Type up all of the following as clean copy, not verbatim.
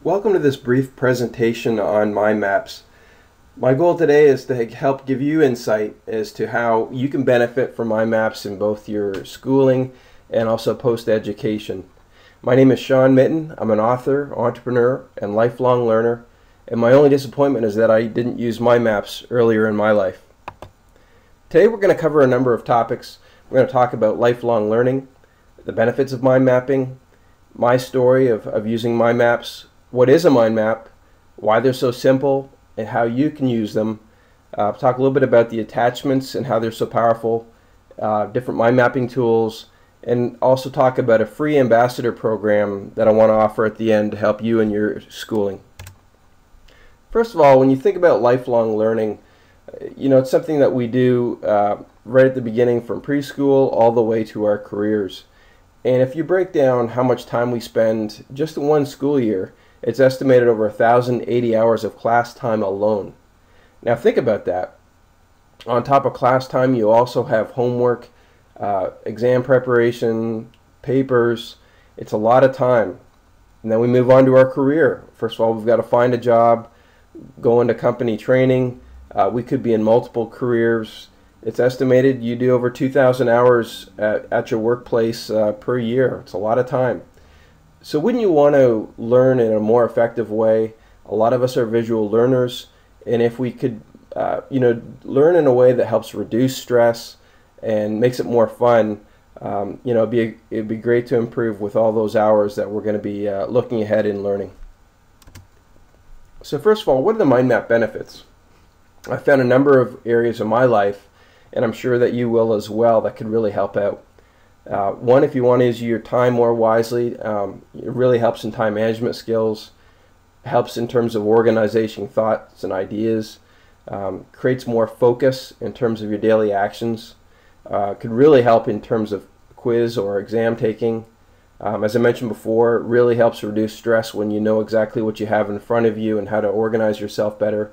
Welcome to this brief presentation on mind maps. My goal today is to help give you insight as to how you can benefit from mind maps in both your schooling and also post-education. My name is Sean Mitton. I'm an author, entrepreneur, and lifelong learner, and my only disappointment is that I didn't use mind maps earlier in my life. Today we're going to cover a number of topics. We're going to talk about lifelong learning, the benefits of mind mapping, my story of using mind maps, what is a mind map, why they're so simple, and how you can use them. Talk a little bit about the attachments and how they're so powerful, different mind mapping tools, and also talk about a free ambassador program that I want to offer at the end to help you in your schooling. First of all, when you think about lifelong learning, it's something that we do right at the beginning from preschool all the way to our careers. And if you break down how much time we spend just in one school year, it's estimated over 1,080 hours of class time alone. Now think about that. On top of class time, you also have homework, exam preparation, papers. It's a lot of time. And then we move on to our career. First of all, we've got to find a job, go into company training. We could be in multiple careers. It's estimated you do over 2,000 hours at your workplace per year. It's a lot of time. So wouldn't you want to learn in a more effective way? A lot of us are visual learners, and if we could learn in a way that helps reduce stress and makes it more fun, it'd be great to improve with all those hours that we're going to be looking ahead in learning. So first of all, what are the mind map benefits? I found a number of areas of my life, and I'm sure that you will as well, that could really help out. One, if you want to use your time more wisely, it really helps in time management skills, helps in terms of organizing thoughts and ideas, creates more focus in terms of your daily actions, could really help in terms of quiz or exam taking. As I mentioned before, it really helps reduce stress when you know exactly what you have in front of you and how to organize yourself better.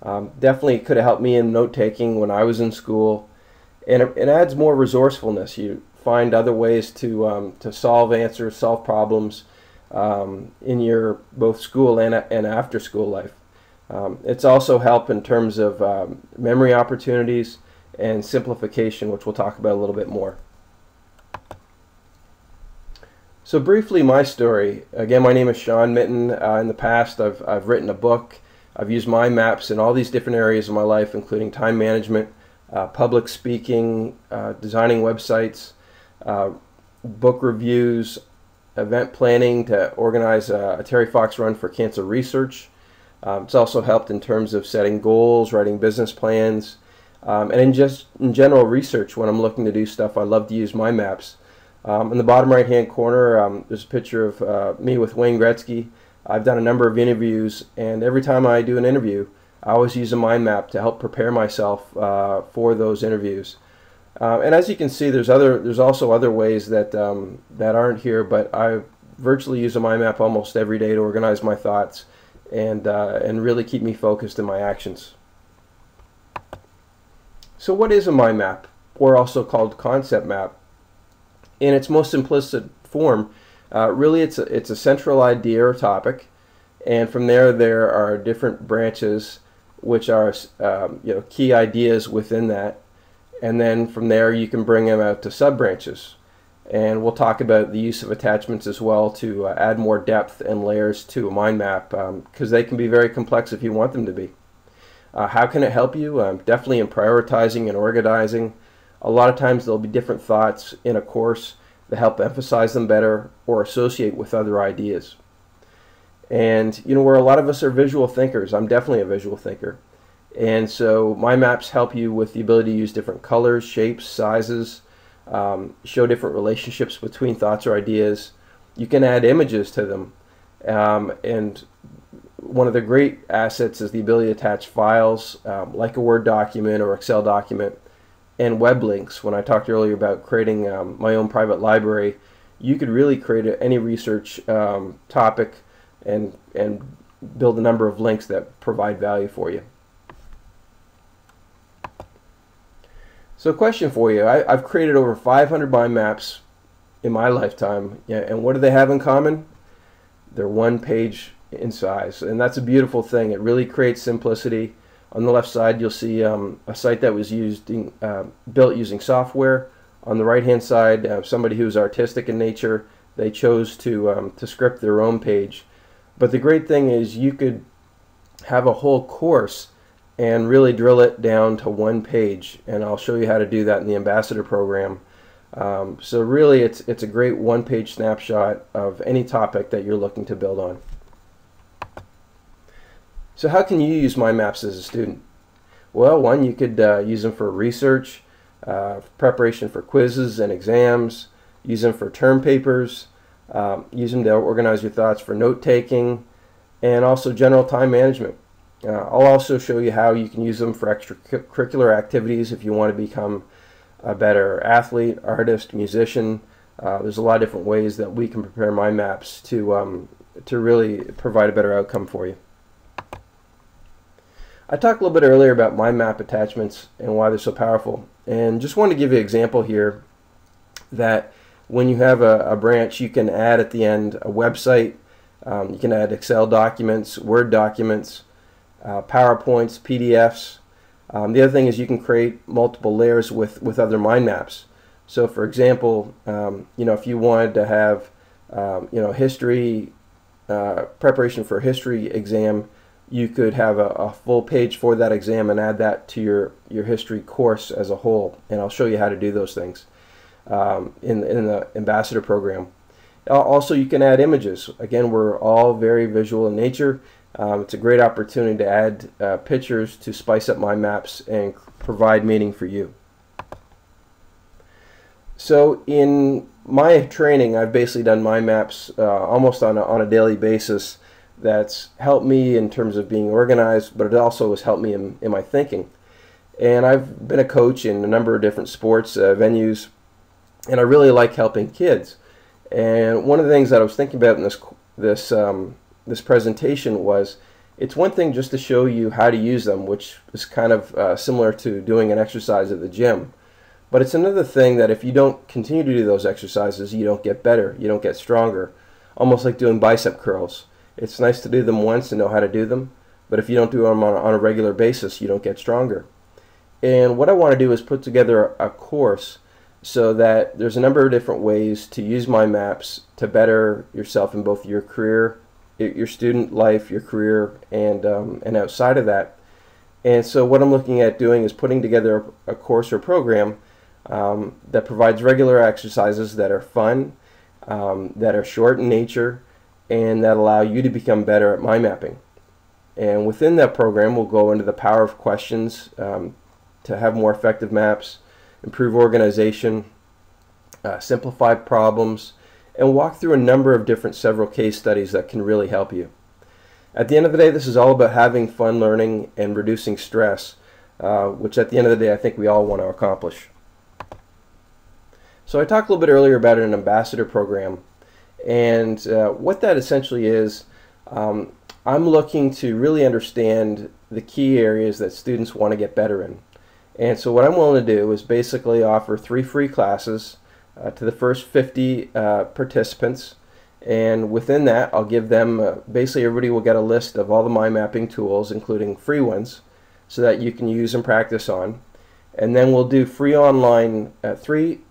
Definitely could have helped me in note taking when I was in school, and it adds more resourcefulness. You find other ways to solve problems in your both school and after school life. It's also helped in terms of memory opportunities and simplification, which we'll talk about a little bit more. So briefly, my story. Again, my name is Sean Mitton. In the past, I've written a book. I've used mind maps in all these different areas of my life, including time management, public speaking, designing websites, book reviews, event planning to organize a Terry Fox run for cancer research. It's also helped in terms of setting goals, writing business plans, and in general research. When I'm looking to do stuff, I love to use mind maps. In the bottom right hand corner, there's a picture of me with Wayne Gretzky. I've done a number of interviews, and every time I do an interview, I always use a mind map to help prepare myself for those interviews. And as you can see, there's also other ways that aren't here, but I virtually use a mind map almost every day to organize my thoughts and really keep me focused in my actions. So what is a mind map, or also called concept map? In its most simplistic form, really it's a central idea or topic, and from there are different branches which are key ideas within that. And then from there you can bring them out to sub-branches. And we'll talk about the use of attachments as well to add more depth and layers to a mind map, because they can be very complex if you want them to be. How can it help you? Definitely in prioritizing and organizing. A lot of times there'll be different thoughts in a course that help emphasize them better or associate with other ideas. And where a lot of us are visual thinkers, I'm definitely a visual thinker. And so mind maps help you with the ability to use different colors, shapes, sizes, show different relationships between thoughts or ideas. You can add images to them. And one of the great assets is the ability to attach files, like a Word document or Excel document, and web links. When I talked earlier about creating my own private library, you could really create any research topic and build a number of links that provide value for you. So question for you. I've created over 500 mind maps in my lifetime, and what do they have in common? They're one-page in size, and that's a beautiful thing. It really creates simplicity. On the left side, you'll see a site that was built using software. On the right-hand side, somebody who's artistic in nature, they chose to script their own page. But the great thing is you could have a whole course and really drill it down to one page, and I'll show you how to do that in the Ambassador program. So really, it's a great one-page snapshot of any topic that you're looking to build on. So how can you use mind maps as a student? Well, one, you could use them for research, preparation for quizzes and exams, use them for term papers, use them to organize your thoughts for note-taking, and also general time management. I'll also show you how you can use them for extracurricular activities if you want to become a better athlete, artist, musician. There's a lot of different ways that we can prepare mind maps to really provide a better outcome for you. I talked a little bit earlier about mind map attachments and why they're so powerful, and just wanted to give you an example here that when you have a branch, you can add at the end a website, you can add Excel documents, Word documents, PowerPoints, PDFs. The other thing is you can create multiple layers with other mind maps. So for example, if you wanted to have history, preparation for a history exam, you could have a full page for that exam and add that to your history course as a whole. And I'll show you how to do those things in the Ambassador program. Also, you can add images. Again, we're all very visual in nature. It's a great opportunity to add pictures to spice up mind maps and provide meaning for you. So in my training, I've basically done mind maps almost on a daily basis. That's helped me in terms of being organized, but it also has helped me in my thinking. And I've been a coach in a number of different sports venues, and I really like helping kids. And one of the things that I was thinking about in this presentation was, it's one thing just to show you how to use them, which is kind of similar to doing an exercise at the gym. But it's another thing that if you don't continue to do those exercises, you don't get better, you don't get stronger. Almost like doing bicep curls. It's nice to do them once and know how to do them, but if you don't do them on a regular basis, you don't get stronger. And what I want to do is put together a course so that there's a number of different ways to use mind maps to better yourself in both your career, your student life, your career, and outside of that. And so what I'm looking at doing is putting together a course or program that provides regular exercises that are fun, that are short in nature, and that allow you to become better at mind mapping. And within that program, we'll go into the power of questions to have more effective maps, improve organization, simplify problems, and walk through a number of several case studies that can really help you. At the end of the day, this is all about having fun learning and reducing stress, which at the end of the day, I think we all want to accomplish. So I talked a little bit earlier about an ambassador program. And what that essentially is, I'm looking to really understand the key areas that students want to get better in. And so what I'm willing to do is basically offer 3 free classes to the first 50 participants. And within that, I'll give them, basically everybody will get a list of all the mind mapping tools, including free ones, so that you can use and practice on. And then we'll do 3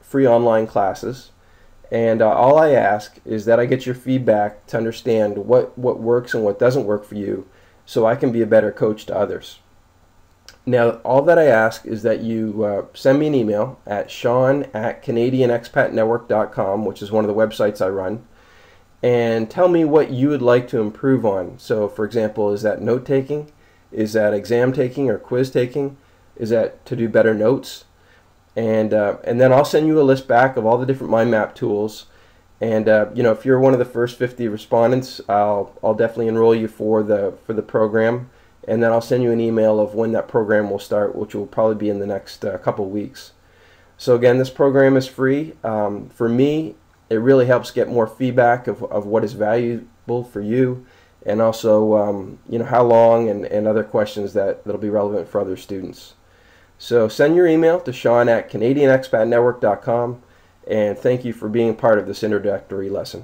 free online classes. And all I ask is that I get your feedback to understand what works and what doesn't work for you, so I can be a better coach to others. Now, all that I ask is that you send me an email at sean@canadianexpatnetwork.com, which is one of the websites I run, and tell me what you would like to improve on. So, for example, is that note taking? Is that exam taking or quiz taking? Is that to do better notes? And then I'll send you a list back of all the different mind map tools. And if you're one of the first 50 respondents, I'll definitely enroll you for the program. And then I'll send you an email of when that program will start, which will probably be in the next couple weeks. So again, this program is free. For me, it really helps get more feedback of what is valuable for you, and also how long and other questions that'll be relevant for other students. So send your email to Sean@CanadianExpatNetwork.com, and thank you for being part of this introductory lesson.